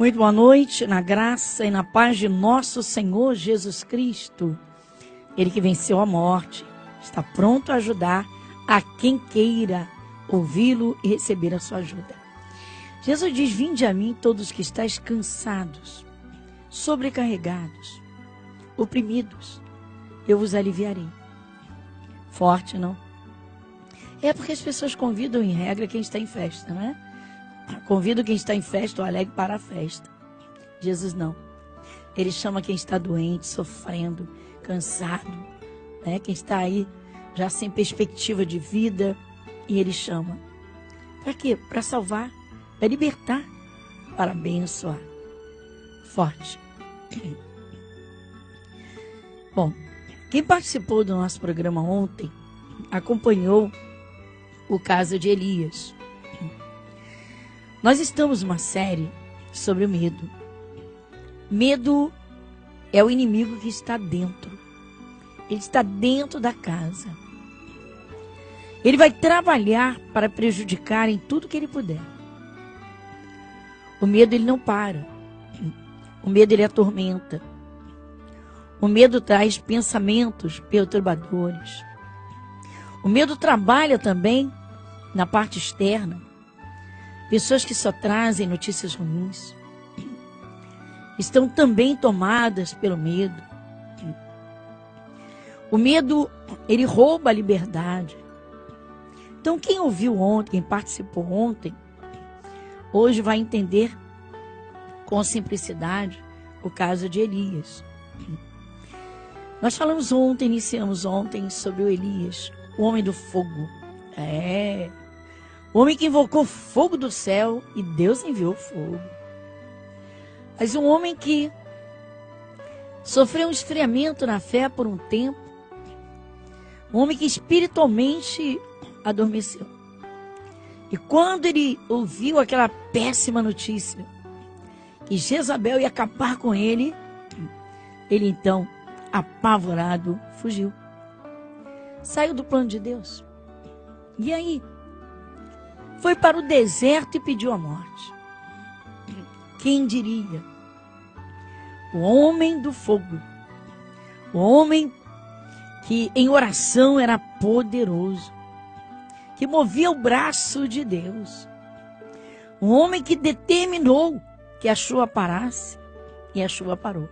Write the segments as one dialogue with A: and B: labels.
A: Muito boa noite, na graça e na paz de nosso Senhor Jesus Cristo. Ele que venceu a morte, está pronto a ajudar a quem queira ouvi-lo e receber a sua ajuda. Jesus diz: vinde a mim todos que estáis cansados, sobrecarregados, oprimidos, eu vos aliviarei. Forte, não? É porque as pessoas convidam em regra quem está em festa, não é? Convido quem está em festa ou alegre para a festa. Jesus não. Ele chama quem está doente, sofrendo, cansado, né? Quem está aí já sem perspectiva de vida. E ele chama. Para quê? Para salvar, para libertar, para abençoar. Forte. Bom, quem participou do nosso programa ontem acompanhou o caso de Elias. Nós estamos numa série sobre o medo. Medo é o inimigo que está dentro. Ele está dentro da casa. Ele vai trabalhar para prejudicar em tudo que ele puder. O medo, ele não para. O medo, ele atormenta. O medo traz pensamentos perturbadores. O medo trabalha também na parte externa. Pessoas que só trazem notícias ruins estão também tomadas pelo medo. O medo, ele rouba a liberdade. Então, quem ouviu ontem, quem participou ontem, hoje vai entender com simplicidade o caso de Elias. Nós falamos ontem, iniciamos ontem sobre o Elias, o homem do fogo. O homem que invocou fogo do céu e Deus enviou fogo. Mas um homem que sofreu um esfriamento na fé por um tempo. Um homem que espiritualmente adormeceu. E quando ele ouviu aquela péssima notícia, que Jezabel ia acabar com ele, ele então, apavorado, fugiu. Saiu do plano de Deus. E aí? Foi para o deserto e pediu a morte. Quem diria? O homem do fogo. O homem que em oração era poderoso. Que movia o braço de Deus. Um homem que determinou que a chuva parasse. E a chuva parou.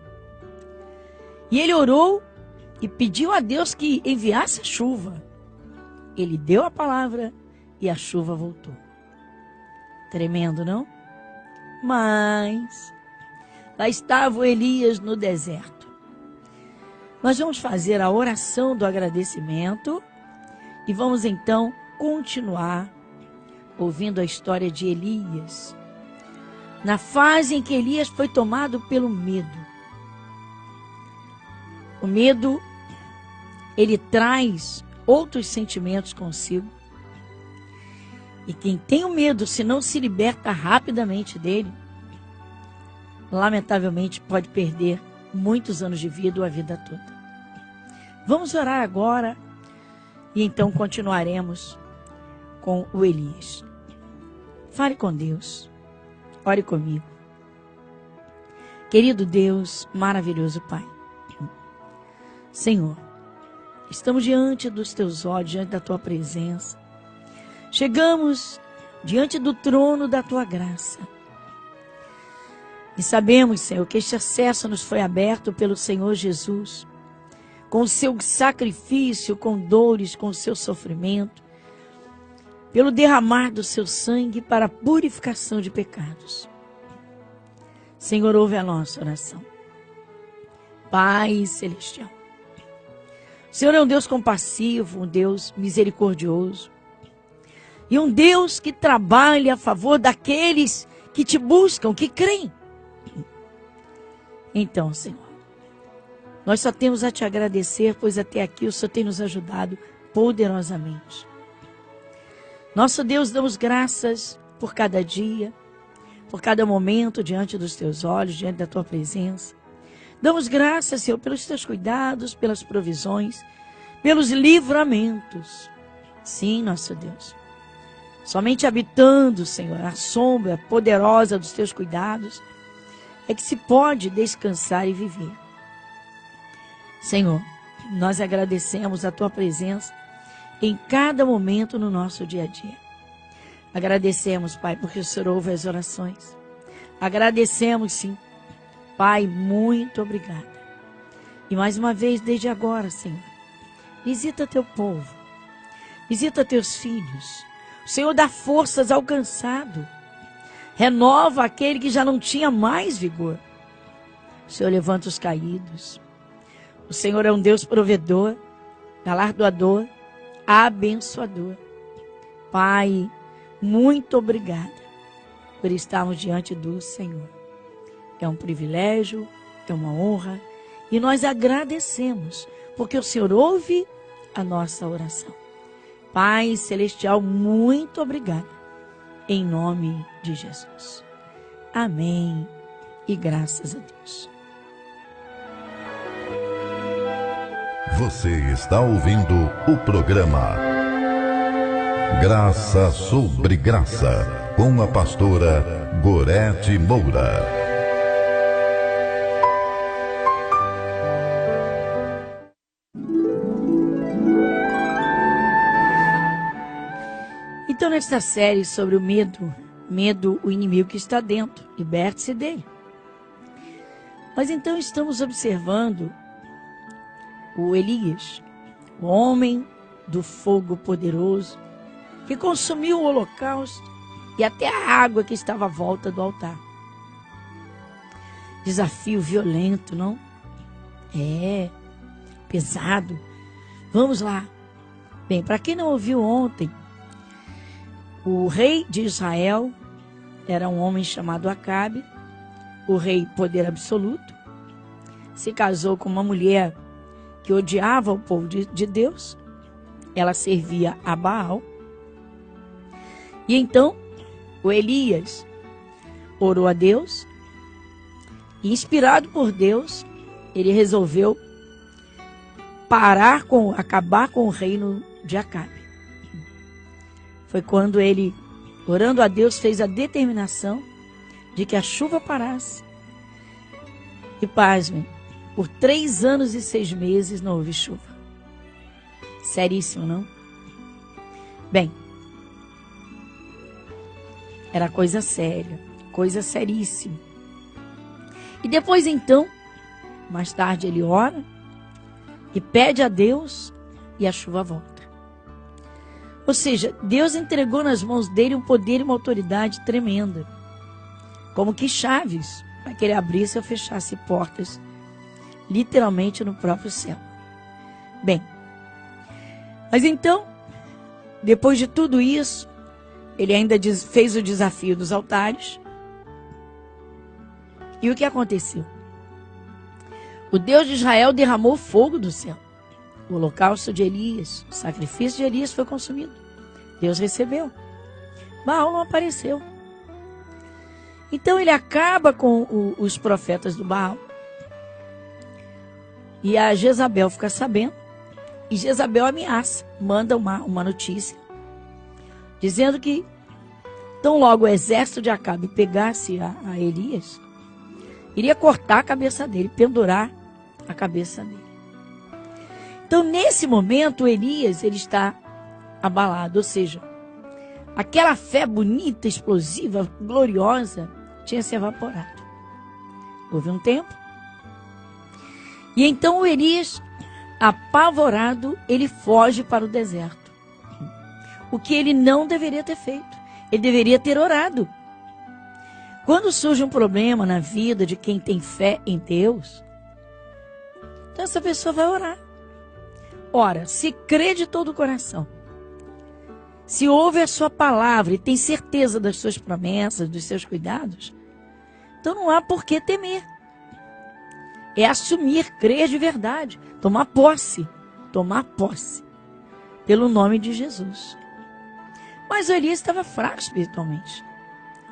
A: E ele orou e pediu a Deus que enviasse a chuva. Ele deu a palavra e a chuva voltou. Tremendo, não? Mas lá estava o Elias no deserto. Nós vamos fazer a oração do agradecimento e vamos então continuar ouvindo a história de Elias. Na fase em que Elias foi tomado pelo medo. O medo, ele traz outros sentimentos consigo. E quem tem o medo, se não se liberta rapidamente dele, lamentavelmente pode perder muitos anos de vida ou a vida toda. Vamos orar agora e então continuaremos com o Elias. Fale com Deus. Ore comigo. Querido Deus, maravilhoso Pai. Senhor, estamos diante dos teus olhos, diante da tua presença. Chegamos diante do trono da tua graça. E sabemos, Senhor, que este acesso nos foi aberto pelo Senhor Jesus, com o seu sacrifício, com dores, com o seu sofrimento, pelo derramar do seu sangue para a purificação de pecados. Senhor, ouve a nossa oração. Pai Celestial, o Senhor é um Deus compassivo, um Deus misericordioso, e um Deus que trabalha a favor daqueles que te buscam, que creem. Então, Senhor, nós só temos a te agradecer, pois até aqui o Senhor tem nos ajudado poderosamente. Nosso Deus, damos graças por cada dia, por cada momento diante dos teus olhos, diante da tua presença. Damos graças, Senhor, pelos teus cuidados, pelas provisões, pelos livramentos. Sim, nosso Deus. Somente habitando, Senhor, a sombra poderosa dos teus cuidados, é que se pode descansar e viver. Senhor, nós agradecemos a Tua presença em cada momento no nosso dia a dia. Agradecemos, Pai, porque o Senhor ouve as orações. Agradecemos, sim. Pai, muito obrigada. E mais uma vez, desde agora, Senhor, visita Teu povo. Visita Teus filhos. O Senhor dá forças ao cansado. Renova aquele que já não tinha mais vigor. O Senhor levanta os caídos. O Senhor é um Deus provedor, galardoador, abençoador. Pai, muito obrigada por estarmos diante do Senhor. É um privilégio, é uma honra e nós agradecemos porque o Senhor ouve a nossa oração. Pai Celestial, muito obrigada. Em nome de Jesus. Amém. E graças a Deus.
B: Você está ouvindo o programa Graça sobre Graça, com a pastora Gorete Moura.
A: Então, nesta série sobre o medo, o inimigo que está dentro, liberte-se dele. Mas então estamos observando o Elias, o homem do fogo poderoso, que consumiu o holocausto e até a água que estava à volta do altar. Desafio violento, não? É, pesado. Vamos lá. Bem, para quem não ouviu ontem, o rei de Israel era um homem chamado Acabe, o rei poder absoluto, se casou com uma mulher que odiava o povo de Deus, ela servia a Baal. E então, o Elias orou a Deus, e inspirado por Deus, ele resolveu acabar com o reino de Acabe. Foi quando ele, orando a Deus, fez a determinação de que a chuva parasse. E pasmem, por 3 anos e 6 meses não houve chuva. Seríssimo, não? Bem, era coisa séria, coisa seríssima. E depois então, mais tarde ele ora e pede a Deus e a chuva volta. Ou seja, Deus entregou nas mãos dele um poder e uma autoridade tremenda. Como que chaves, para que ele abrisse ou fechasse portas, literalmente no próprio céu. Bem, mas então, depois de tudo isso, ele ainda fez o desafio dos altares. E o que aconteceu? O Deus de Israel derramou fogo do céu. O holocausto de Elias, o sacrifício de Elias foi consumido. Deus recebeu. Baal não apareceu. Então ele acaba com os profetas do Baal. E a Jezabel fica sabendo. E Jezabel ameaça, manda uma notícia, dizendo que tão logo o exército de Acabe pegasse a Elias, iria cortar a cabeça dele, pendurar a cabeça dele. Então, nesse momento, Elias ele está abalado, ou seja, aquela fé bonita, explosiva, gloriosa, tinha se evaporado. Houve um tempo. E então o Elias, apavorado, ele foge para o deserto. O que ele não deveria ter feito. Ele deveria ter orado. Quando surge um problema na vida de quem tem fé em Deus, então essa pessoa vai orar. Ora, se crê de todo o coração, se ouve a sua palavra e tem certeza das suas promessas, dos seus cuidados, então não há por que temer. É assumir, crer de verdade, tomar posse pelo nome de Jesus. Mas o Elias estava fraco espiritualmente,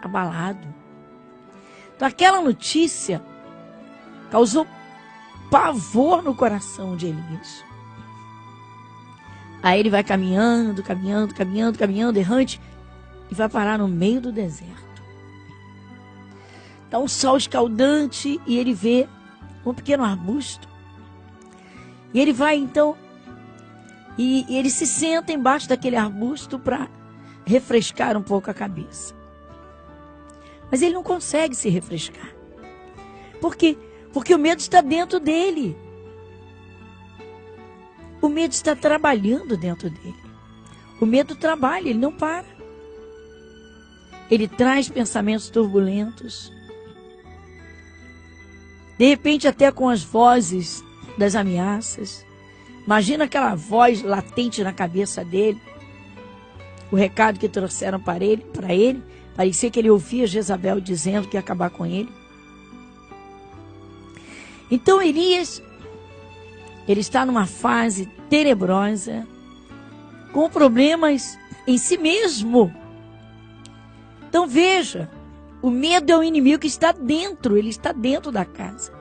A: abalado. Então aquela notícia causou pavor no coração de Elias. Aí ele vai caminhando, errante, e vai parar no meio do deserto. Está um sol escaldante e ele vê um pequeno arbusto. E ele vai então, e ele se senta embaixo daquele arbusto para refrescar um pouco a cabeça. Mas ele não consegue se refrescar. Por quê? Porque o medo está dentro dele. O medo está trabalhando dentro dele. O medo trabalha, ele não para. Ele traz pensamentos turbulentos. De repente, até com as vozes das ameaças. Imagina aquela voz latente na cabeça dele. O recado que trouxeram para ele. Parecia que ele ouvia Jezabel dizendo que ia acabar com ele. Então Elias, ele está numa fase tenebrosa, com problemas em si mesmo. Então veja, o medo é um inimigo que está dentro, ele está dentro da casa.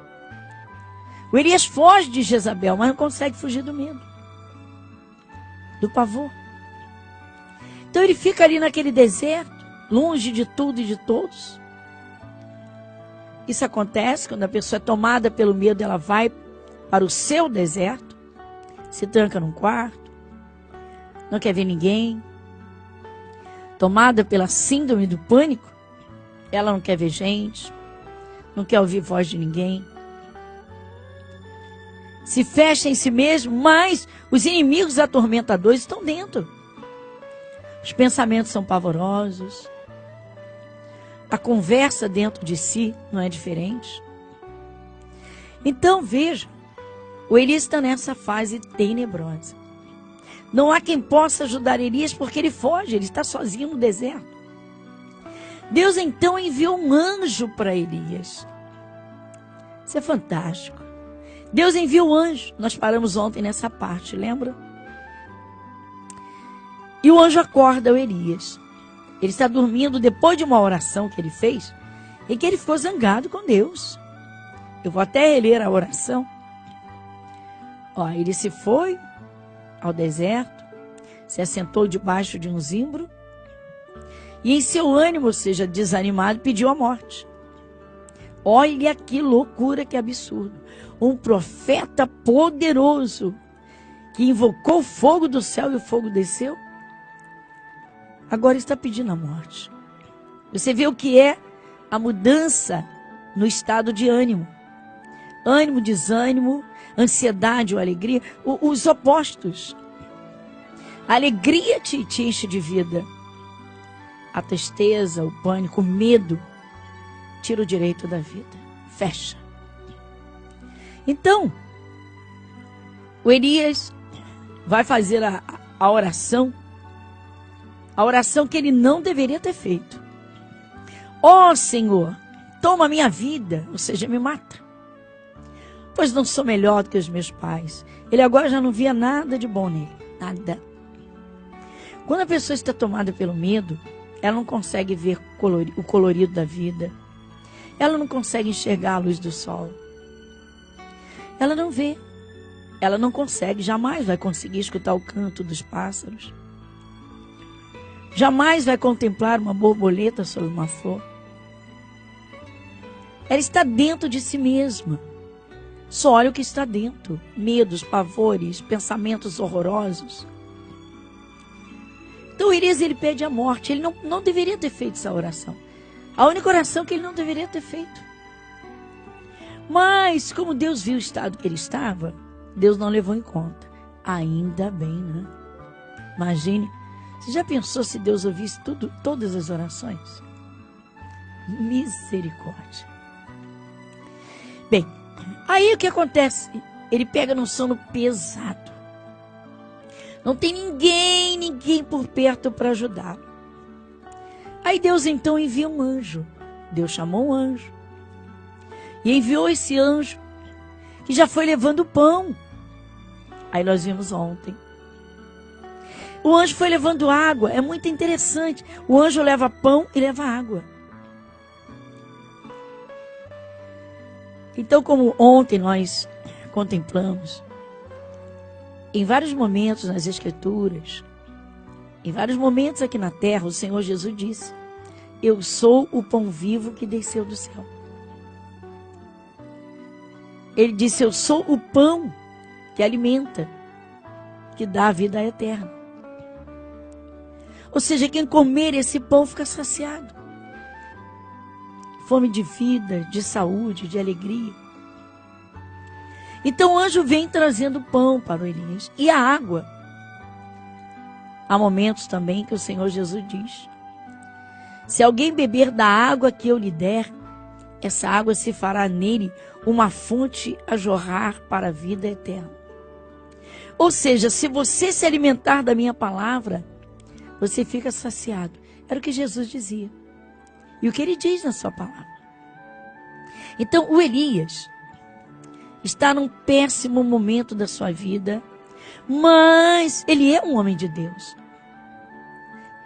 A: O Elias foge de Jezabel, mas não consegue fugir do medo, do pavor. Então ele fica ali naquele deserto, longe de tudo e de todos. Isso acontece quando a pessoa é tomada pelo medo, ela vai para o seu deserto, se tranca num quarto, não quer ver ninguém. Tomada pela síndrome do pânico, ela não quer ver gente, não quer ouvir voz de ninguém. Se fecha em si mesmo, mas os inimigos atormentadores estão dentro. Os pensamentos são pavorosos. A conversa dentro de si não é diferente. Então veja, o Elias está nessa fase tenebrosa. Não há quem possa ajudar Elias porque ele foge, ele está sozinho no deserto. Deus então enviou um anjo para Elias. Isso é fantástico. Deus enviou um anjo. Nós paramos ontem nessa parte, lembra? E o anjo acorda o Elias. Ele está dormindo depois de uma oração que ele fez, em que ele ficou zangado com Deus. Eu vou até reler a oração. Ele se foi ao deserto, se assentou debaixo de um zimbro, e em seu ânimo, ou seja, desanimado, pediu a morte. Olha que loucura, que absurdo. Um profeta poderoso, que invocou o fogo do céu e o fogo desceu, agora está pedindo a morte. Você vê o que é a mudança no estado de ânimo. Ânimo, desânimo, ansiedade ou alegria, os opostos. A alegria te enche de vida. A tristeza, o pânico, o medo, tira o direito da vida. Fecha. Então, o Elias vai fazer a oração. A oração que ele não deveria ter feito. Ó Senhor, toma minha vida, ou seja, me mata. Pois não sou melhor do que os meus pais. Ele agora já não via nada de bom nele. Nada. Quando a pessoa está tomada pelo medo, ela não consegue ver o colorido da vida. Ela não consegue enxergar a luz do sol. Ela não vê. Ela não consegue, jamais vai conseguir escutar o canto dos pássaros. Jamais vai contemplar uma borboleta sobre uma flor. Ela está dentro de si mesma. Só olha o que está dentro. Medos, pavores, pensamentos horrorosos. Então Elias, ele pede a morte. Ele não deveria ter feito essa oração. A única oração que ele não deveria ter feito. Mas, como Deus viu o estado que ele estava, Deus não levou em conta. Ainda bem, né? Imagine. Você já pensou se Deus ouvisse todas as orações? Misericórdia. Bem, aí o que acontece? Ele pega num sono pesado. Não tem ninguém por perto para ajudá-lo. Aí Deus então envia um anjo. Deus chamou um anjo. E enviou esse anjo que já foi levando pão. Aí nós vimos ontem. O anjo foi levando água. É muito interessante. O anjo leva pão e leva água. Então, como ontem nós contemplamos, em vários momentos nas Escrituras, em vários momentos aqui na terra, o Senhor Jesus disse: eu sou o pão vivo que desceu do céu. Ele disse: eu sou o pão que alimenta, que dá a vida eterna. Ou seja, quem comer esse pão fica saciado. Fome de vida, de saúde, de alegria. Então o anjo vem trazendo pão para o Elias e a água. Há momentos também que o Senhor Jesus diz: se alguém beber da água que eu lhe der, essa água se fará nele uma fonte a jorrar para a vida eterna. Ou seja, se você se alimentar da minha palavra, você fica saciado. Era o que Jesus dizia. E o que ele diz na sua palavra. Então, o Elias está num péssimo momento da sua vida, mas ele é um homem de Deus.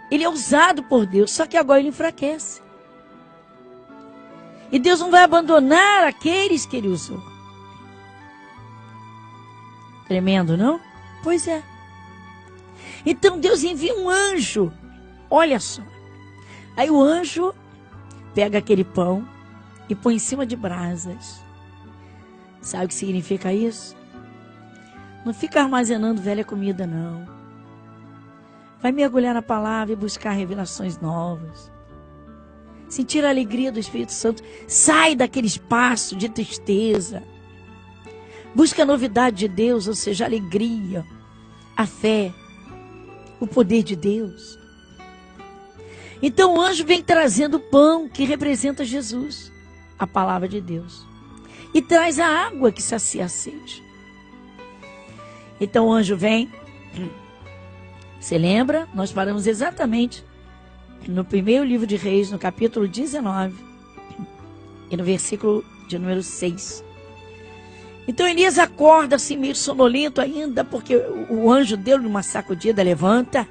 A: Ele é usado por Deus, só que agora ele enfraquece. E Deus não vai abandonar aqueles que ele usou. Tremendo, não? Pois é. Então Deus envia um anjo. Olha só. Aí o anjo pega aquele pão e põe em cima de brasas. Sabe o que significa isso? Não fica armazenando velha comida, não. Vai mergulhar na palavra e buscar revelações novas. Sentir a alegria do Espírito Santo. Sai daquele espaço de tristeza. Busca a novidade de Deus, ou seja, a alegria, a fé, o poder de Deus. Então o anjo vem trazendo o pão que representa Jesus, a palavra de Deus. E traz a água que sacia a sede. Então o anjo vem. Você lembra? Nós paramos exatamente no primeiro livro de Reis, no capítulo 19, e no versículo de número 6. Então Elias acorda assim meio sonolento ainda, porque o anjo deu-lhe uma sacudida: levanta,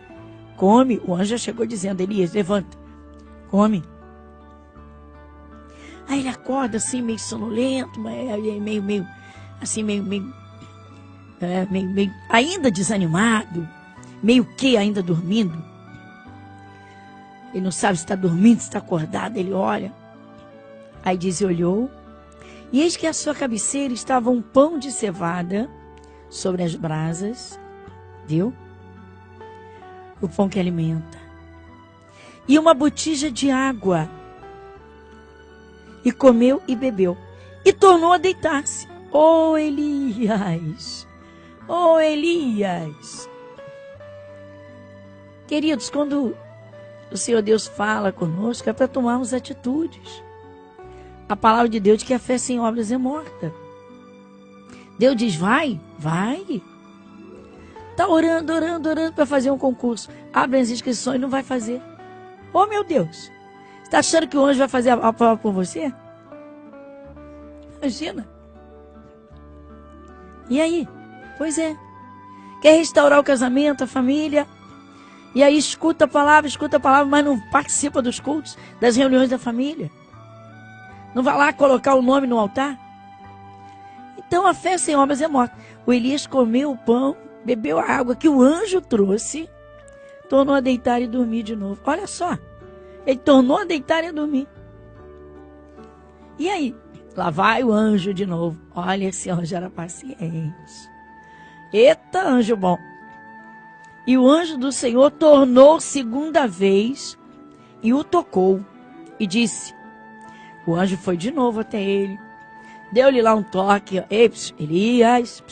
A: come. O anjo já chegou dizendo: Elias, levanta, come. Aí ele acorda assim meio sonolento, meio ainda desanimado, meio que ainda dormindo. Ele não sabe se está dormindo, se está acordado. Ele olha, aí diz: olhou, e eis que à sua cabeceira estava um pão de cevada sobre as brasas, viu? O pão que alimenta. E uma botija de água. E comeu e bebeu. E tornou a deitar-se. Oh, Elias! Oh, Elias! Queridos, quando o Senhor Deus fala conosco, é para tomarmos atitudes. A palavra de Deus diz que a fé sem obras é morta. Deus diz: vai, vai. Está orando para fazer um concurso. Abre as inscrições e não vai fazer. Oh, meu Deus! Está achando que o anjo vai fazer a prova por você? Imagina. E aí? Pois é. Quer restaurar o casamento, a família? E aí escuta a palavra, mas não participa dos cultos, das reuniões da família. Não vai lá colocar o nome no altar? Então a fé sem obras é morta. O Elias comeu o pão, bebeu a água que o anjo trouxe, tornou a deitar e dormir de novo. Olha só. Ele tornou a deitar e a dormir. E aí? Lá vai o anjo de novo. Olha, esse anjo era paciente. Eita, anjo bom. E o anjo do Senhor tornou segunda vez e o tocou. E disse: o anjo foi de novo até ele. Deu-lhe lá um toque. Ei, Elias.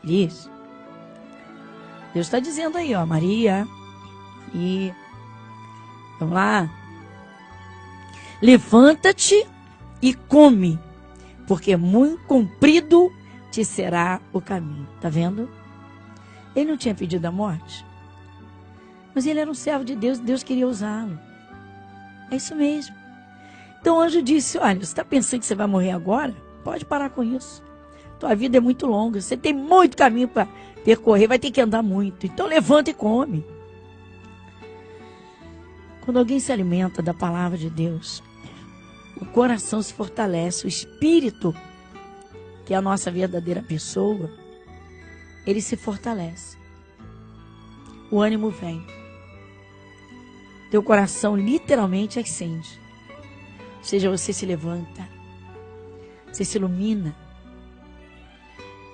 A: Elias. Deus está dizendo aí, ó. Maria. E vamos lá. Levanta-te e come, porque muito comprido te será o caminho. Está vendo? Ele não tinha pedido a morte, mas ele era um servo de Deus, Deus queria usá-lo. É isso mesmo. Então o anjo disse: olha, você está pensando que você vai morrer agora? Pode parar com isso. Tua vida é muito longa, você tem muito caminho para percorrer, vai ter que andar muito. Então levanta e come. Quando alguém se alimenta da palavra de Deus, o coração se fortalece, o espírito, que é a nossa verdadeira pessoa, ele se fortalece. O ânimo vem. Teu coração literalmente acende. Ou seja, você se levanta, você se ilumina,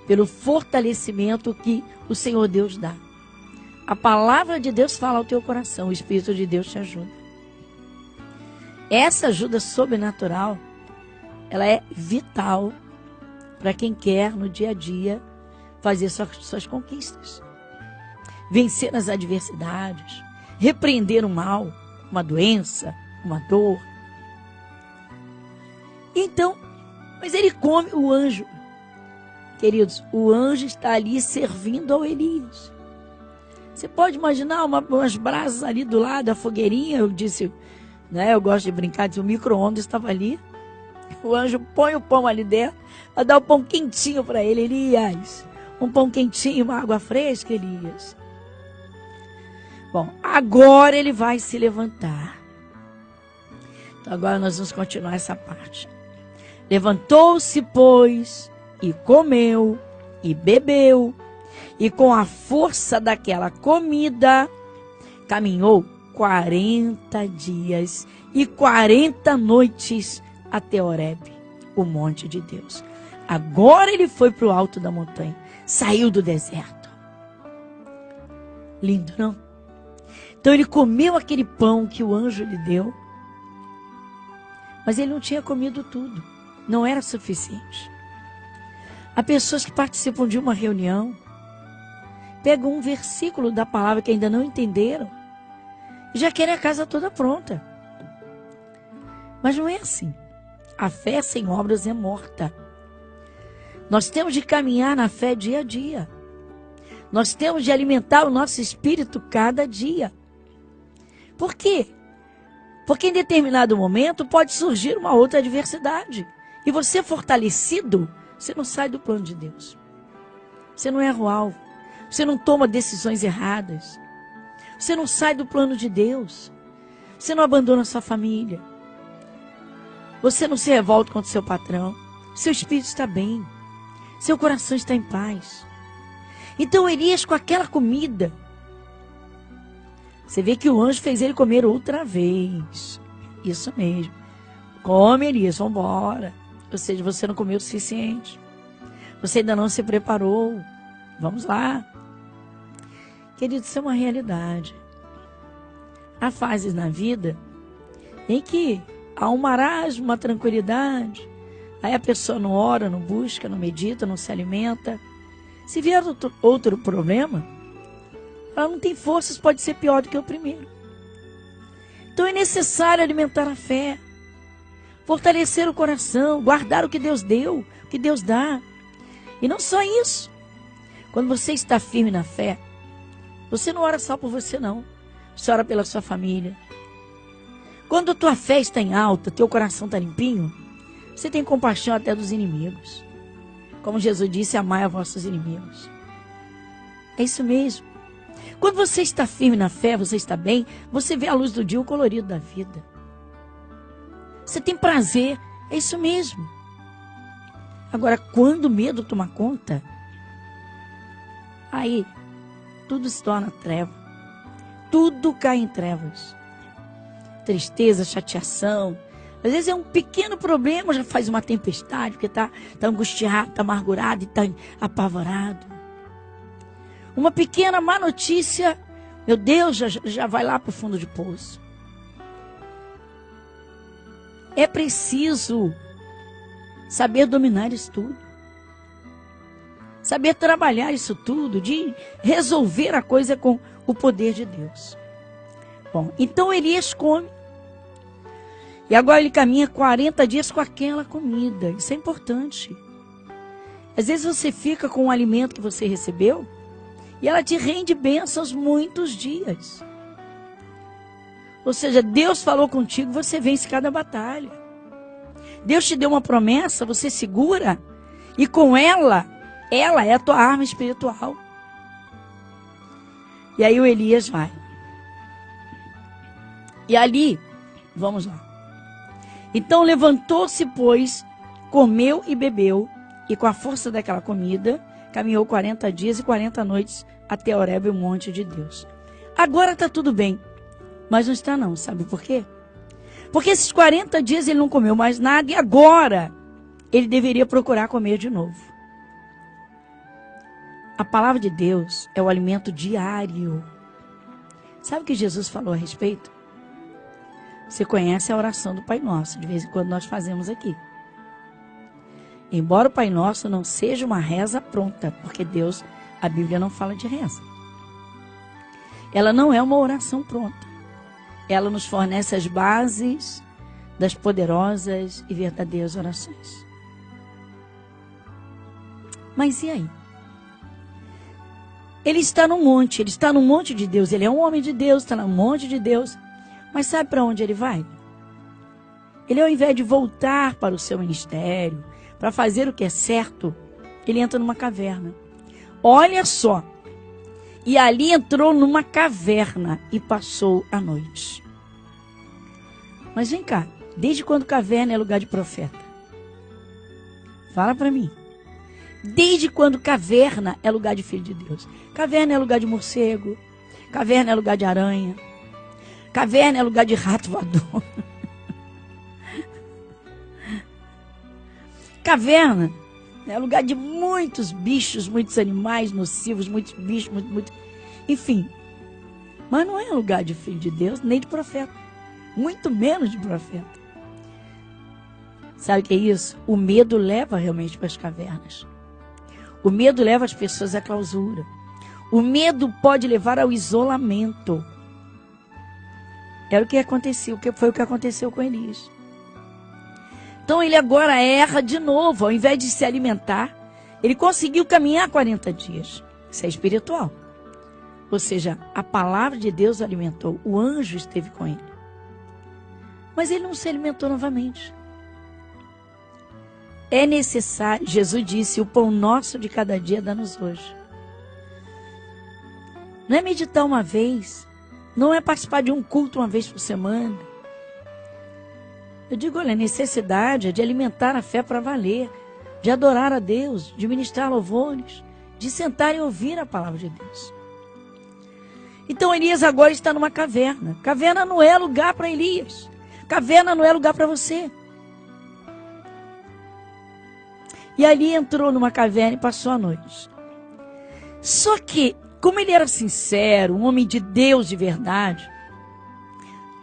A: pelo fortalecimento que o Senhor Deus dá. A palavra de Deus fala ao teu coração, o Espírito de Deus te ajuda. Essa ajuda sobrenatural, ela é vital para quem quer no dia a dia fazer suas conquistas. Vencer as adversidades, repreender o mal, uma doença, uma dor. Então, mas ele come o anjo. Queridos, o anjo está ali servindo ao Elias. Você pode imaginar umas brasas ali do lado, a fogueirinha, eu disse, né, eu gosto de brincar, o micro-ondas estava ali. O anjo põe o pão ali dentro, vai dar o pão quentinho para ele, Elias. Um pão quentinho, uma água fresca, Elias. Bom, agora ele vai se levantar. Então agora nós vamos continuar essa parte. Levantou-se, pois, e comeu, e bebeu, e com a força daquela comida, caminhou 40 dias e 40 noites até Horebe, o monte de Deus. Agora ele foi para o alto da montanha, saiu do deserto. Lindo, não? Então ele comeu aquele pão que o anjo lhe deu, mas ele não tinha comido tudo, não era suficiente. Há pessoas que participam de uma reunião, pegam um versículo da palavra que ainda não entenderam e já querem a casa toda pronta. Mas não é assim. A fé sem obras é morta. Nós temos de caminhar na fé dia a dia. Nós temos de alimentar o nosso espírito cada dia. Por quê? Porque em determinado momento pode surgir uma outra adversidade. E você fortalecido, você não sai do plano de Deus. Você não erra o alvo. Você não toma decisões erradas. Você não sai do plano de Deus. Você não abandona sua família. Você não se revolta contra o seu patrão. Seu espírito está bem. Seu coração está em paz. Então Elias, com aquela comida, você vê que o anjo fez ele comer outra vez. Isso mesmo. Come, Elias, vamos embora. Ou seja, você não comeu o suficiente. Você ainda não se preparou. Vamos lá. Querido, isso é uma realidade. Há fases na vida em que há um marasmo, uma tranquilidade. Aí a pessoa não ora, não busca, não medita, não se alimenta. Se vier outro problema, ela não tem forças, pode ser pior do que o primeiro. Então é necessário alimentar a fé, fortalecer o coração, guardar o que Deus deu, o que Deus dá. E não só isso. Quando você está firme na fé, você não ora só por você, não. Você ora pela sua família. Quando a tua fé está em alta, teu coração está limpinho, você tem compaixão até dos inimigos. Como Jesus disse, amai a vossos inimigos. É isso mesmo. Quando você está firme na fé, você está bem, você vê a luz do dia, o colorido da vida. Você tem prazer, é isso mesmo. Agora, quando o medo toma conta, aí tudo se torna treva. Tudo cai em trevas. Tristeza, chateação. Às vezes é um pequeno problema, já faz uma tempestade, porque está angustiado, está amargurado e está apavorado. Uma pequena má notícia, meu Deus, já vai lá para o fundo de poço. É preciso saber dominar isso tudo. Saber trabalhar isso tudo, de resolver a coisa com o poder de Deus. Bom, então Elias come. E agora ele caminha 40 dias com aquela comida. Isso é importante. Às vezes você fica com o alimento que você recebeu e ela te rende bênçãos muitos dias. Ou seja, Deus falou contigo, você vence cada batalha. Deus te deu uma promessa, você segura e com ela é a tua arma espiritual. E aí o Elias vai. E ali, vamos lá. Então levantou-se, pois, comeu e bebeu, e com a força daquela comida, caminhou 40 dias e 40 noites até Horebe, o monte de Deus. Agora está tudo bem, mas não está não, sabe por quê? Porque esses 40 dias ele não comeu mais nada, e agora ele deveria procurar comer de novo. A palavra de Deus é o alimento diário. Sabe o que Jesus falou a respeito? Você conhece a oração do Pai Nosso, de vez em quando nós fazemos aqui. Embora o Pai Nosso não seja uma reza pronta, porque Deus, a Bíblia não fala de reza. Ela não é uma oração pronta. Ela nos fornece as bases das poderosas e verdadeiras orações. Mas e aí? Ele está no monte de Deus, ele é um homem de Deus, está no monte de Deus. Mas sabe para onde ele vai? Ele, ao invés de voltar para o seu ministério, para fazer o que é certo, ele entra numa caverna. Olha só. E ali entrou numa caverna e passou a noite. Mas vem cá, desde quando caverna é lugar de profeta? Fala para mim. Desde quando caverna é lugar de filho de Deus? Caverna é lugar de morcego, caverna é lugar de aranha, caverna é lugar de rato voador. Caverna é lugar de muitos bichos, muitos animais nocivos, muitos bichos, enfim. Mas não é lugar de filho de Deus, nem de profeta. Muito menos de profeta. Sabe o que é isso? O medo leva realmente para as cavernas. O medo leva as pessoas à clausura. O medo pode levar ao isolamento. Era o que aconteceu, foi o que aconteceu com Elias. Então ele agora erra de novo, ao invés de se alimentar, ele conseguiu caminhar 40 dias. Isso é espiritual. Ou seja, a palavra de Deus o alimentou, o anjo esteve com ele. Mas ele não se alimentou novamente. É necessário, Jesus disse, o pão nosso de cada dia dá-nos hoje. Não é meditar uma vez, não é participar de um culto uma vez por semana. Eu digo, olha, a necessidade é de alimentar a fé para valer, de adorar a Deus, de ministrar louvores, de sentar e ouvir a palavra de Deus. Então Elias agora está numa caverna. Caverna não é lugar para Elias. Caverna não é lugar para você. E ali entrou numa caverna e passou a noite. Só que, como ele era sincero, um homem de Deus de verdade,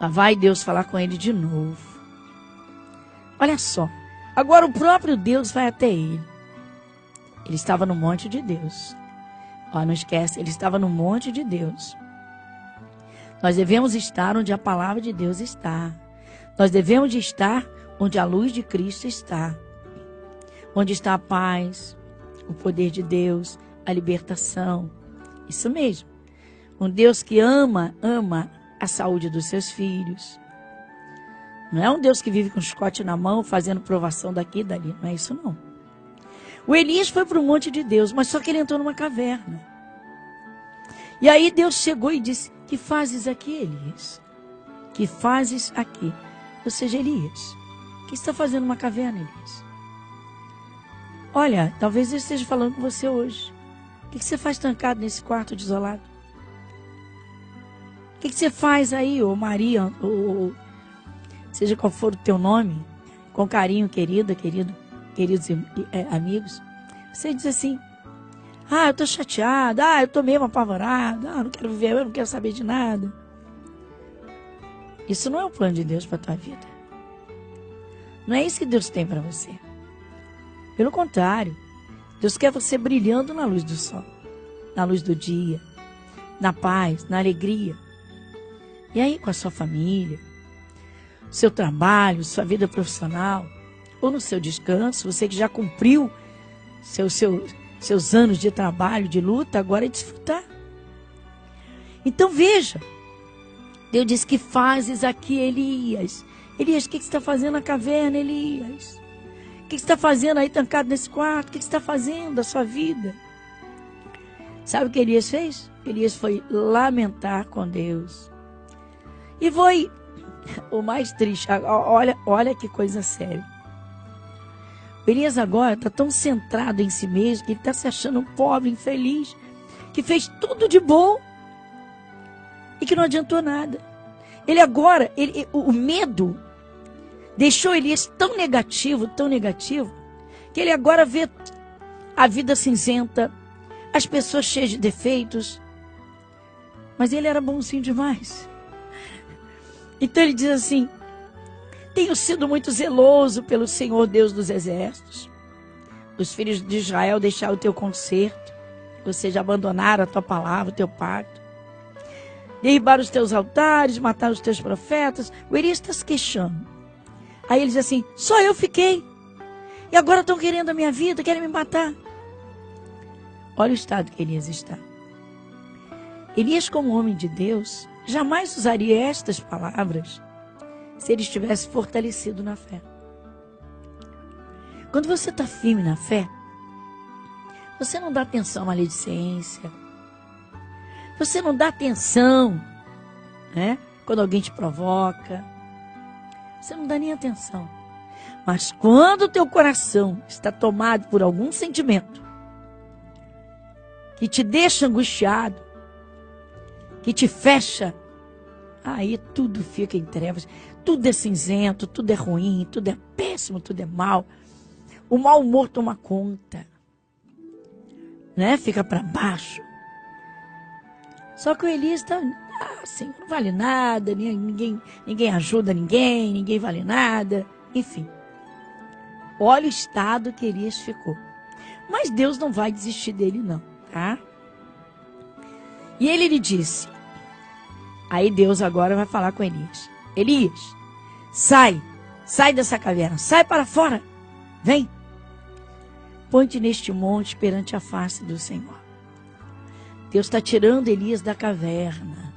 A: lá vai Deus falar com ele de novo. Olha só, agora o próprio Deus vai até ele. Ele estava no monte de Deus. Ó, não esquece, ele estava no monte de Deus. Nós devemos estar onde a palavra de Deus está. Nós devemos de estar onde a luz de Cristo está. Onde está a paz, o poder de Deus, a libertação. Isso mesmo. Um Deus que ama a saúde dos seus filhos. Não é um Deus que vive com o chicote na mão, fazendo provação daqui e dali. Não é isso, não. O Elias foi para o monte de Deus, mas só que ele entrou numa caverna. E aí Deus chegou e disse, que fazes aqui, Elias? Que fazes aqui? Ou seja, Elias, o que você está fazendo numa caverna, Elias? Olha, talvez eu esteja falando com você hoje. O que você faz trancado nesse quarto desolado? O que você faz aí, ô Maria, ou seja qual for o teu nome, com carinho, queridos amigos? Você diz assim, eu estou chateado, eu estou mesmo apavorado, não quero viver, eu não quero saber de nada. Isso não é o plano de Deus para a tua vida. Não é isso que Deus tem para você. Pelo contrário, Deus quer você brilhando na luz do sol, na luz do dia, na paz, na alegria. E aí com a sua família, seu trabalho, sua vida profissional, ou no seu descanso, você que já cumpriu seus anos de trabalho, de luta, agora é desfrutar. Então veja, Deus diz que fazes aqui, Elias. Elias, o que você está fazendo na caverna, Elias? O que você está fazendo aí trancado nesse quarto? O que você está fazendo da sua vida? Sabe o que Elias fez? Elias foi lamentar com Deus. E foi o mais triste. Olha que coisa séria. O Elias agora está tão centrado em si mesmo que ele está se achando um pobre, infeliz, que fez tudo de bom e que não adiantou nada. Ele agora, o medo deixou Elias tão negativo, que ele agora vê a vida cinzenta, as pessoas cheias de defeitos. Mas ele era bonzinho demais. Então ele diz assim: tenho sido muito zeloso pelo Senhor Deus dos exércitos. Os filhos de Israel deixaram o teu conserto, ou seja, abandonaram a tua palavra, o teu pacto. Derribaram os teus altares, mataram os teus profetas. O Elias está se queixando. Aí ele diz assim: só eu fiquei. E agora estão querendo a minha vida, querem me matar. Olha o estado que Elias está. Elias, como homem de Deus, jamais usaria estas palavras se ele estivesse fortalecido na fé. Quando você está firme na fé, você não dá atenção à maledicência. Você não dá atenção, né, quando alguém te provoca. Você não dá nem atenção. Mas quando o teu coração está tomado por algum sentimento que te deixa angustiado, que te fecha, aí tudo fica em trevas. Tudo é cinzento, tudo é ruim, tudo é péssimo, tudo é mal. O mau humor toma conta, né? Fica para baixo. Só que o Elias está assim, não vale nada, ninguém ajuda ninguém vale nada, enfim. Olha o estado que Elias ficou. Mas Deus não vai desistir dele não, tá? E ele lhe disse, aí Deus agora vai falar com Elias: Elias, sai dessa caverna, sai para fora, vem. Põe-te neste monte perante a face do Senhor. Deus está tirando Elias da caverna.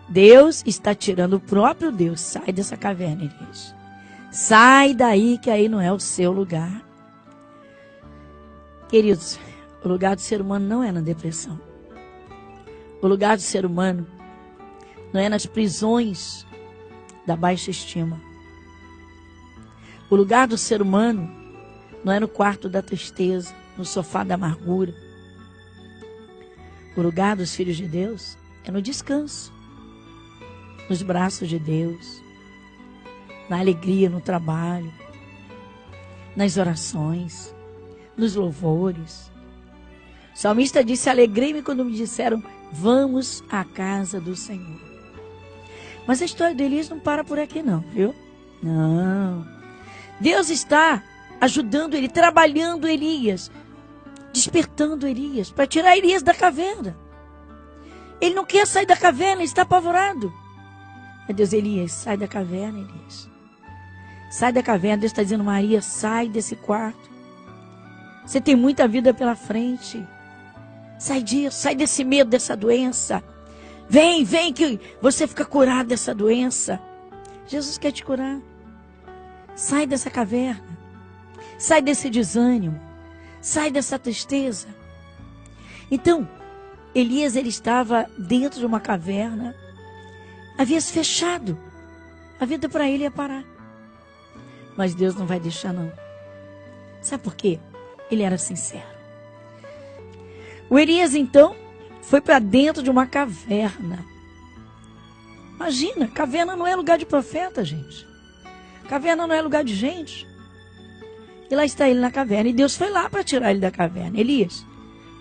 A: Deus está tirando o próprio Deus. Sai dessa caverna, Elias. Sai daí, que aí não é o seu lugar. Queridos, o lugar do ser humano não é na depressão. O lugar do ser humano não é nas prisões da baixa estima. O lugar do ser humano não é no quarto da tristeza, no sofá da amargura. O lugar dos filhos de Deus é no descanso, nos braços de Deus, na alegria, no trabalho, nas orações, nos louvores. O salmista disse: alegrei-me quando me disseram, vamos à casa do Senhor. Mas a história de Elias não para por aqui não, viu? Não. Deus está ajudando ele, trabalhando Elias, despertando Elias, para tirar Elias da caverna. Ele não quer sair da caverna, ele está apavorado. Mas Deus: Elias, sai da caverna, Elias. Sai da caverna. Deus está dizendo: Maria, sai desse quarto. Você tem muita vida pela frente. Sai disso, sai desse medo, dessa doença. Vem que você fica curado dessa doença. Jesus quer te curar. Sai dessa caverna. Sai desse desânimo. Sai dessa tristeza. Então, Elias, ele estava dentro de uma caverna. Havia se fechado. A vida para ele ia parar. Mas Deus não vai deixar não. Sabe por quê? Ele era sincero. O Elias, então, foi para dentro de uma caverna. Imagina, caverna não é lugar de profeta, gente. Caverna não é lugar de gente. E lá está ele na caverna. E Deus foi lá para tirar ele da caverna. Elias,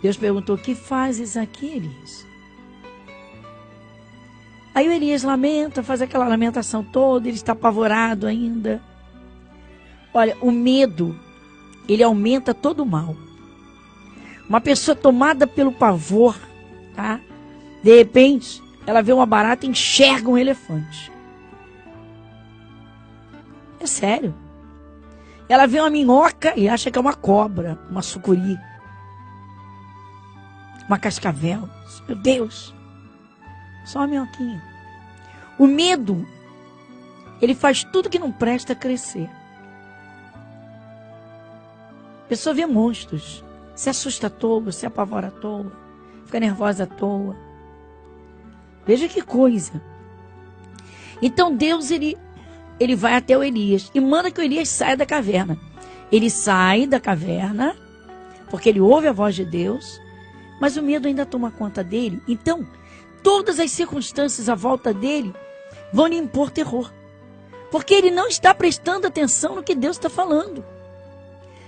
A: Deus perguntou: o que fazes aqui, Elias? Aí o Elias lamenta, faz aquela lamentação toda, ele está apavorado ainda. Olha, o medo, ele aumenta todo o mal. Uma pessoa tomada pelo pavor, tá? De repente, ela vê uma barata e enxerga um elefante. É sério. Ela vê uma minhoca e acha que é uma cobra, uma sucuri, uma cascavel. Meu Deus, só uma minhoquinha. O medo, ele faz tudo que não presta crescer. A pessoa vê monstros, se assusta à toa, se apavora à toa, fica nervosa à toa. Veja que coisa. Então Deus, ele vai até o Elias e manda que o Elias saia da caverna. Ele sai da caverna, porque ele ouve a voz de Deus, mas o medo ainda toma conta dele. Então, todas as circunstâncias à volta dele vão lhe impor terror, porque ele não está prestando atenção no que Deus está falando.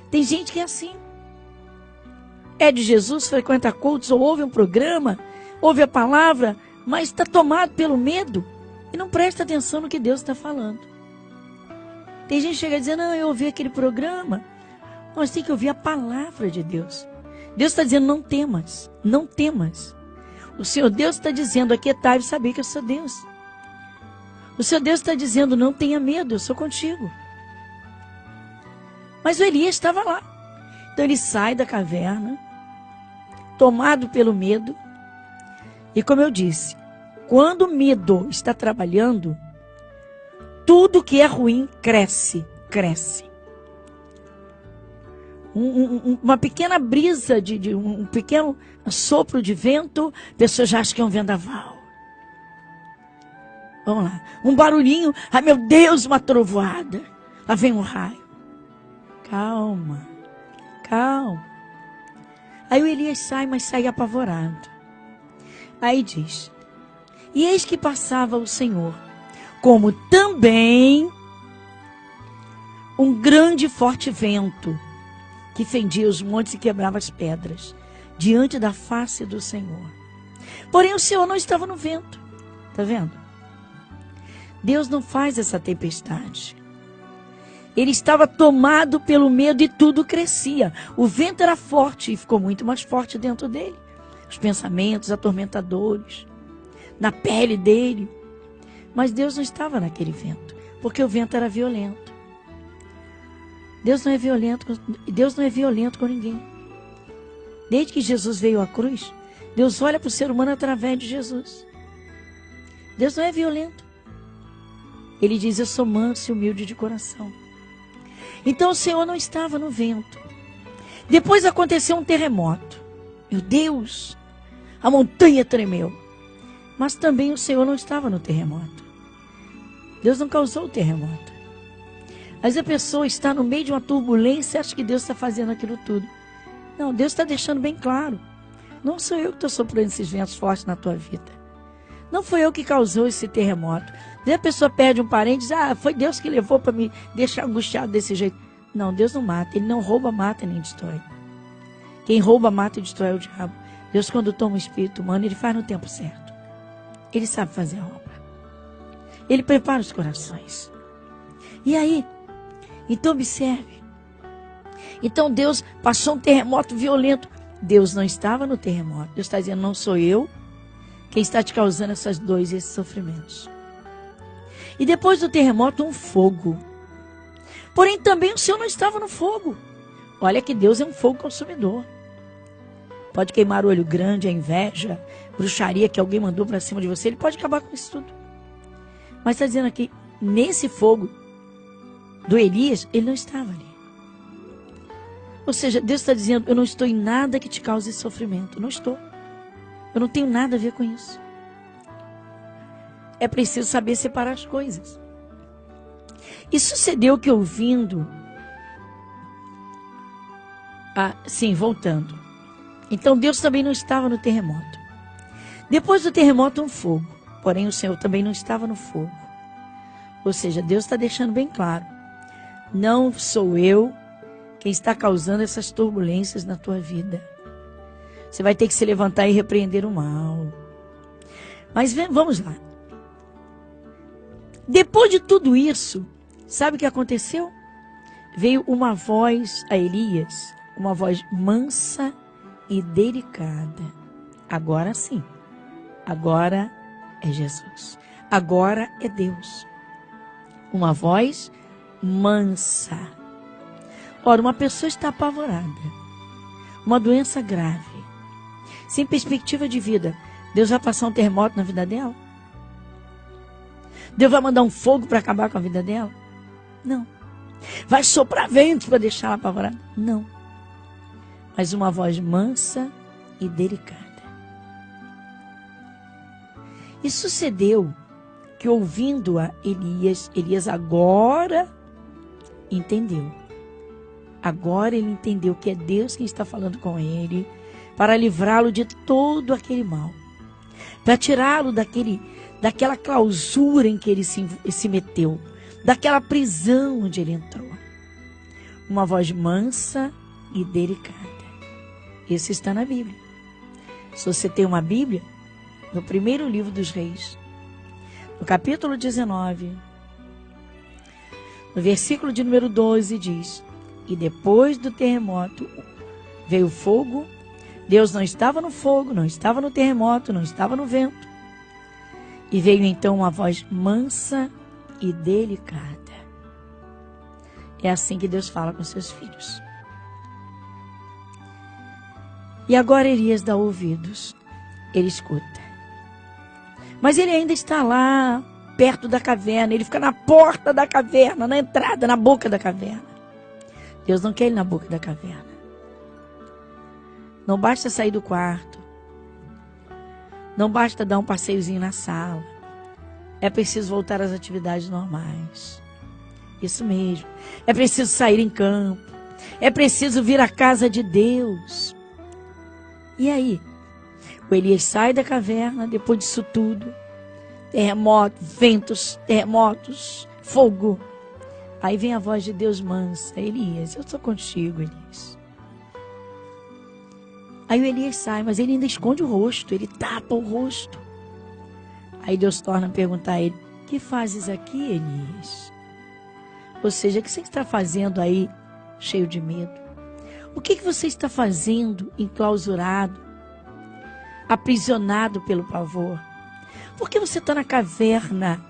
A: Tem gente que é assim. é de Jesus, frequenta cultos, ou ouve um programa, ouve a palavra, mas está tomado pelo medo e não presta atenção no que Deus está falando. Tem gente que chega a dizer, não, eu ouvi aquele programa. Nós temos que ouvir a palavra de Deus. Deus está dizendo, não temas, não temas. O Senhor Deus está dizendo, aquietai-vos e saber que eu sou Deus. O Senhor Deus está dizendo, não tenha medo, eu sou contigo. Mas o Elias estava lá. Então ele sai da caverna, tomado pelo medo. E como eu disse, quando o medo está trabalhando, tudo que é ruim cresce. Uma pequena brisa, um pequeno sopro de vento, a pessoa já acha que é um vendaval. Vamos lá. Um barulhinho, ai meu Deus, uma trovoada. Lá vem um raio. Calma. Aí o Elias sai, mas sai apavorado. Aí diz, e eis que passava o Senhor, como também um grande e forte vento, que fendia os montes e quebrava as pedras, diante da face do Senhor. Porém o Senhor não estava no vento. Está vendo? Deus não faz essa tempestade. Ele estava tomado pelo medo e tudo crescia. O vento era forte e ficou muito mais forte dentro dele. Os pensamentos atormentadores, na pele dele. Mas Deus não estava naquele vento, porque o vento era violento. Deus não é violento com ninguém. Desde que Jesus veio à cruz, Deus olha para o ser humano através de Jesus. Deus não é violento. Ele diz, eu sou manso e humilde de coração. Então o Senhor não estava no vento. Depois aconteceu um terremoto. Meu Deus, a montanha tremeu. Mas também o Senhor não estava no terremoto. Deus não causou o terremoto. Mas a pessoa está no meio de uma turbulência e acha que Deus está fazendo aquilo tudo. Não, Deus está deixando bem claro. Não sou eu que estou soprando esses ventos fortes na tua vida. Não foi eu que causou esse terremoto. Daí a pessoa perde um parente e diz, foi Deus que levou para me deixar angustiado desse jeito. Não, Deus não mata. Ele não rouba, mata nem destrói. Quem rouba, mata e destrói é o diabo. Deus, quando toma o espírito humano, ele faz no tempo certo. Ele sabe fazer a obra. Ele prepara os corações. E aí, então observe. Então Deus passou um terremoto violento. Deus não estava no terremoto. Deus está dizendo, não sou eu quem está te causando essas dores e esses sofrimentos. E depois do terremoto, um fogo. Porém, também o Senhor não estava no fogo. Olha que Deus é um fogo consumidor. Pode queimar o olho grande, a inveja, bruxaria que alguém mandou para cima de você. Ele pode acabar com isso tudo. Mas está dizendo aqui, nesse fogo do Elias, ele não estava ali. Ou seja, Deus está dizendo, eu não estou em nada que te cause esse sofrimento. Não estou. Eu não tenho nada a ver com isso. É preciso saber separar as coisas. E sucedeu que ouvindo... sim, voltando. Então Deus também não estava no terremoto. Depois do terremoto, um fogo. Porém, o Senhor também não estava no fogo. Ou seja, Deus está deixando bem claro. Não sou eu quem está causando essas turbulências na tua vida. Você vai ter que se levantar e repreender o mal. Mas vamos lá. Depois de tudo isso, sabe o que aconteceu? Veio uma voz a Elias, uma voz mansa e delicada. Agora sim. Agora é Jesus. Agora é Deus. Uma voz mansa. Ora, uma pessoa está apavorada. Uma doença grave. Sem perspectiva de vida. Deus vai passar um terremoto na vida dela? Deus vai mandar um fogo para acabar com a vida dela? Não. Vai soprar ventos para deixá-la apavorada? Não. Mas uma voz mansa e delicada. E sucedeu que, ouvindo-a, Elias agora entendeu. Agora ele entendeu que é Deus quem está falando com ele para livrá-lo de todo aquele mal. Para tirá-lo daquela clausura em que ele se meteu. Daquela prisão onde ele entrou. Uma voz mansa e delicada. Esse está na Bíblia. Se você tem uma Bíblia, no primeiro livro dos Reis, no capítulo 19, no versículo de número 12, diz: e depois do terremoto veio fogo. Deus não estava no fogo, não estava no terremoto, não estava no vento. E veio então uma voz mansa e delicada. É assim que Deus fala com seus filhos. E agora Elias dá ouvidos. Ele escuta. Mas ele ainda está lá, perto da caverna. Ele fica na porta da caverna, na entrada, na boca da caverna. Deus não quer ele na boca da caverna. Não basta sair do quarto. Não basta dar um passeiozinho na sala. É preciso voltar às atividades normais. Isso mesmo. É preciso sair em campo. É preciso vir à casa de Deus. E aí? O Elias sai da caverna depois disso tudo. Terremoto, ventos, terremotos, fogo. Aí vem a voz de Deus mansa. Elias, eu estou contigo, Elias. Aí o Elias sai, mas ele ainda esconde o rosto, ele tapa o rosto. Aí Deus torna a perguntar a ele: que fazes aqui, Elias? Ou seja, o que você está fazendo aí, cheio de medo? O que você está fazendo enclausurado, aprisionado pelo pavor? Por que você está na caverna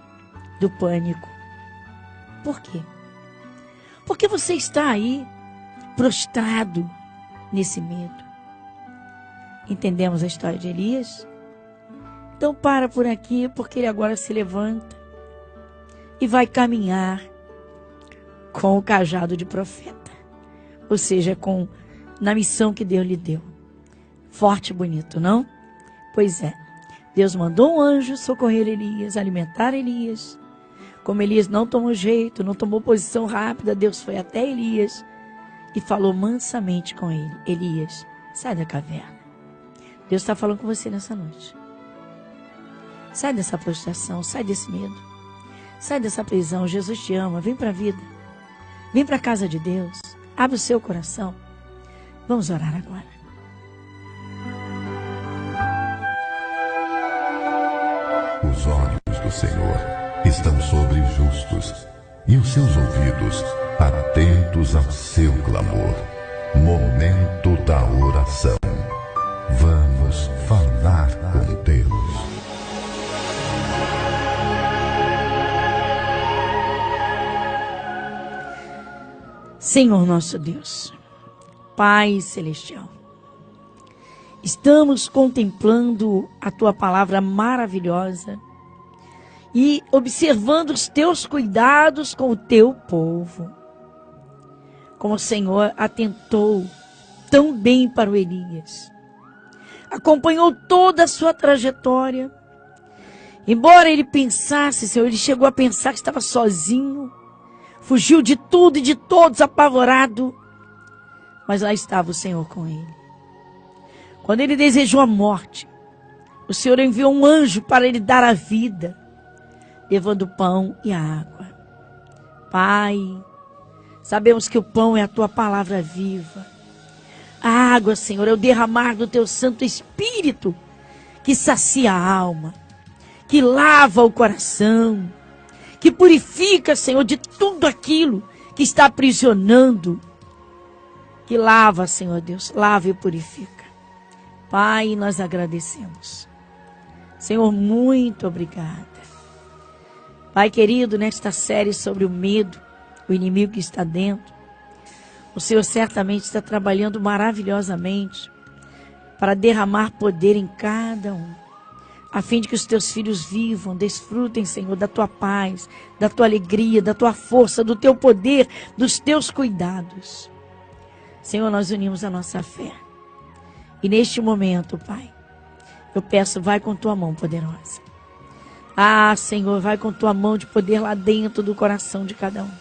A: do pânico? Por quê? Porque você está aí, prostrado nesse medo. Entendemos a história de Elias? Então para por aqui, porque ele agora se levanta e vai caminhar com o cajado de profeta. Ou seja, na missão que Deus lhe deu. Forte e bonito, não? Pois é. Deus mandou um anjo socorrer Elias, alimentar Elias. Como Elias não tomou jeito, não tomou posição rápida, Deus foi até Elias e falou mansamente com ele: Elias, sai da caverna. Deus está falando com você nessa noite. Sai dessa prostração, sai desse medo. Sai dessa prisão. Jesus te ama. Vem para a vida. Vem para a casa de Deus. Abre o seu coração. Vamos orar agora.
B: Os olhos do Senhor estão sobre os justos e os seus ouvidos atentos ao seu clamor. Momento da oração. Vamos falar com Deus.
A: Senhor nosso Deus, Pai Celestial, estamos contemplando a Tua palavra maravilhosa e observando os Teus cuidados com o Teu povo. Como o Senhor atentou tão bem para o Elias, acompanhou toda a sua trajetória. Embora ele pensasse, Senhor, ele chegou a pensar que estava sozinho, fugiu de tudo e de todos, apavorado. Mas lá estava o Senhor com ele. Quando ele desejou a morte, o Senhor enviou um anjo para ele dar a vida, levando o pão e a água. Pai, sabemos que o pão é a Tua palavra viva. A água, Senhor, é o derramar do Teu Santo Espírito, que sacia a alma, que lava o coração, que purifica, Senhor, de tudo aquilo que está aprisionando, que lava, Senhor Deus, lava e purifica. Pai, nós agradecemos. Senhor, muito obrigada. Pai querido, nesta série sobre o medo, o inimigo que está dentro, o Senhor certamente está trabalhando maravilhosamente para derramar poder em cada um, a fim de que os Teus filhos vivam, desfrutem, Senhor, da Tua paz, da Tua alegria, da Tua força, do Teu poder, dos Teus cuidados. Senhor, nós unimos a nossa fé. E neste momento, Pai, eu peço, vai com Tua mão poderosa. Ah, Senhor, vai com Tua mão de poder lá dentro do coração de cada um.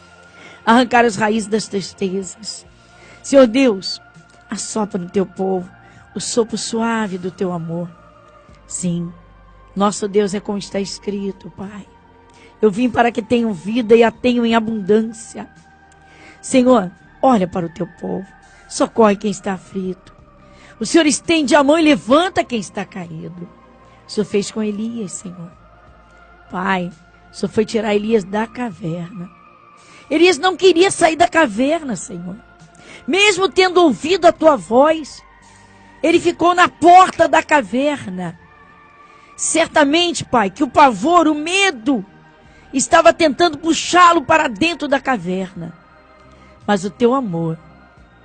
A: Arrancar as raízes das tristezas. Senhor Deus, assopra no Teu povo o sopro suave do Teu amor. Sim, nosso Deus é como está escrito, Pai. Eu vim para que tenham vida e a tenham em abundância. Senhor, olha para o Teu povo. Socorre quem está aflito. O Senhor estende a mão e levanta quem está caído. O Senhor fez com Elias, Senhor. Pai, o Senhor foi tirar Elias da caverna. Elias não queria sair da caverna, Senhor. Mesmo tendo ouvido a tua voz, ele ficou na porta da caverna. Certamente, Pai, que o pavor, o medo, estava tentando puxá-lo para dentro da caverna. Mas o teu amor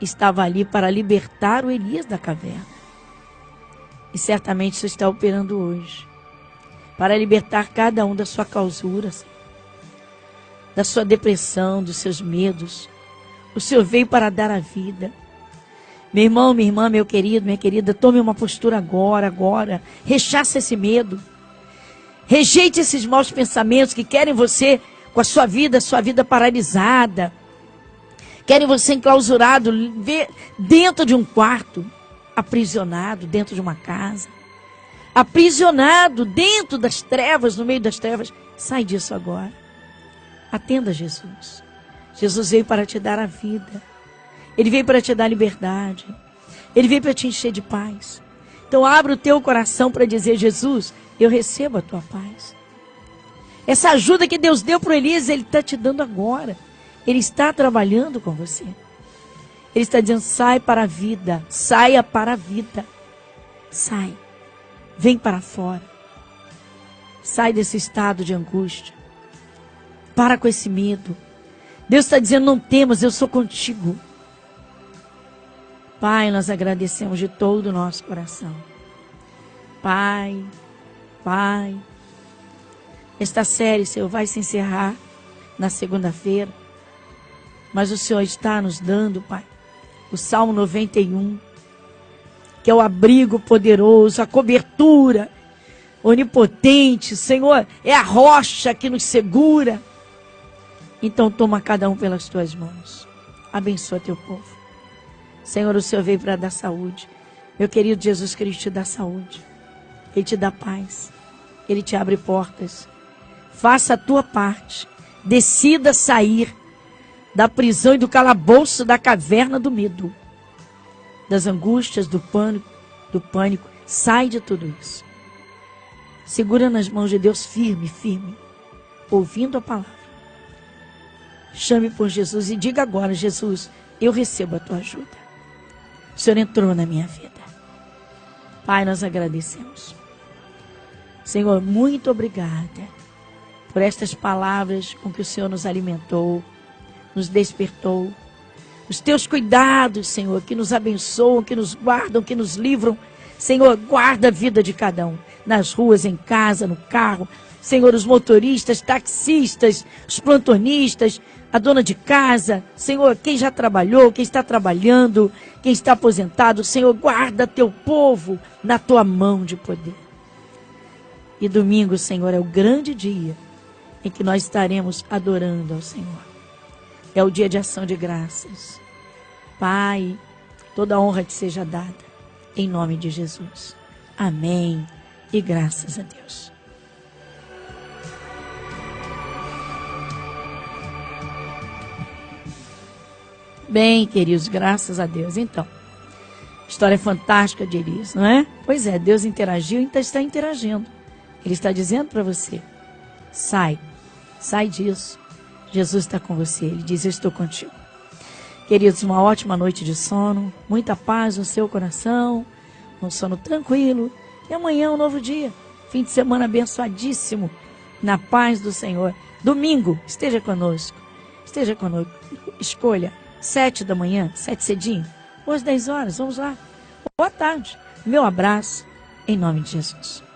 A: estava ali para libertar o Elias da caverna. E certamente isso está operando hoje, para libertar cada um da sua clausura, da sua depressão, dos seus medos. O Senhor veio para dar a vida. Meu irmão, minha irmã, meu querido, minha querida, tome uma postura agora. Rechaça esse medo. Rejeite esses maus pensamentos que querem você com a sua vida paralisada. Querem você enclausurado dentro de um quarto, aprisionado dentro de uma casa, aprisionado dentro das trevas, no meio das trevas. Sai disso agora. Atenda a Jesus. Jesus veio para te dar a vida. Ele veio para te dar liberdade. Ele veio para te encher de paz. Então abra o teu coração para dizer: Jesus, eu recebo a tua paz. Essa ajuda que Deus deu para o Elias, Ele está te dando agora. Ele está trabalhando com você. Ele está dizendo: sai para a vida. Saia para a vida. Sai. Vem para fora. Sai desse estado de angústia. Para com esse medo. Deus está dizendo: não temas, eu sou contigo. Pai, nós agradecemos de todo o nosso coração. Pai, esta série, Senhor, vai se encerrar na segunda-feira. Mas o Senhor está nos dando, Pai, o Salmo 91, que é o abrigo poderoso, a cobertura onipotente. Senhor, é a rocha que nos segura. Então toma cada um pelas tuas mãos. Abençoa teu povo. Senhor, o Senhor veio para dar saúde. Meu querido Jesus Cristo te dá saúde. Ele te dá paz. Ele te abre portas. Faça a tua parte. Decida sair da prisão e do calabouço, da caverna do medo, das angústias, do pânico. Sai de tudo isso. Segura nas mãos de Deus firme, ouvindo a palavra. Chame por Jesus e diga agora: Jesus, eu recebo a tua ajuda. O Senhor entrou na minha vida. Pai, nós agradecemos. Senhor, muito obrigada por estas palavras com que o Senhor nos alimentou, nos despertou. Os teus cuidados, Senhor, que nos abençoam, que nos guardam, que nos livram. Senhor, guarda a vida de cada um, nas ruas, em casa, no carro. Senhor, os motoristas, taxistas, os plantonistas, a dona de casa. Senhor, quem já trabalhou, quem está trabalhando, quem está aposentado. Senhor, guarda teu povo na tua mão de poder. E domingo, Senhor, é o grande dia em que nós estaremos adorando ao Senhor. É o dia de ação de graças. Pai, toda honra te seja dada, em nome de Jesus. Amém. E graças a Deus. Bem, queridos, graças a Deus. Então, história fantástica de Elias, não é? Pois é, Deus interagiu e então está interagindo. Ele está dizendo para você: sai disso. Jesus está com você. Ele diz: eu estou contigo. Queridos, uma ótima noite de sono, muita paz no seu coração, um sono tranquilo. E amanhã é um novo dia, fim de semana abençoadíssimo, na paz do Senhor. Domingo, esteja conosco. Escolha 7 da manhã, 7 cedinho, ou às 10 horas, vamos lá. Boa tarde. Meu abraço, em nome de Jesus.